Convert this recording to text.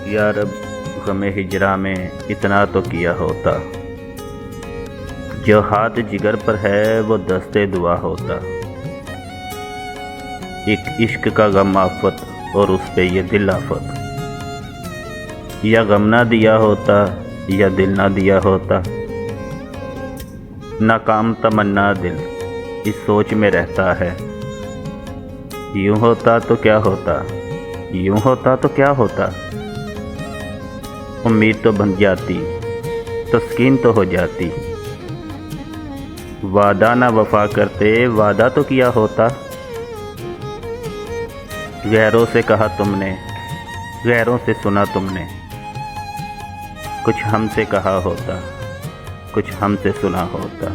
यार अब गमे हिजरा में इतना तो किया होता, जो हाथ जिगर पर है वो दस्ते दुआ होता। एक इश्क का गम आफत और उस पे ये दिल आफत, या गम ना दिया होता या दिल ना दिया होता। नाकाम तमन्ना दिल इस सोच में रहता है, यूं होता तो क्या होता, यूं होता तो क्या होता। उम्मीद तो बन जाती, तस्कीन तो हो जाती। वादा ना वफा करते, वादा तो किया होता। गैरों से कहा तुमने, गैरों से सुना तुमने। कुछ हमसे कहा होता, कुछ हमसे सुना होता।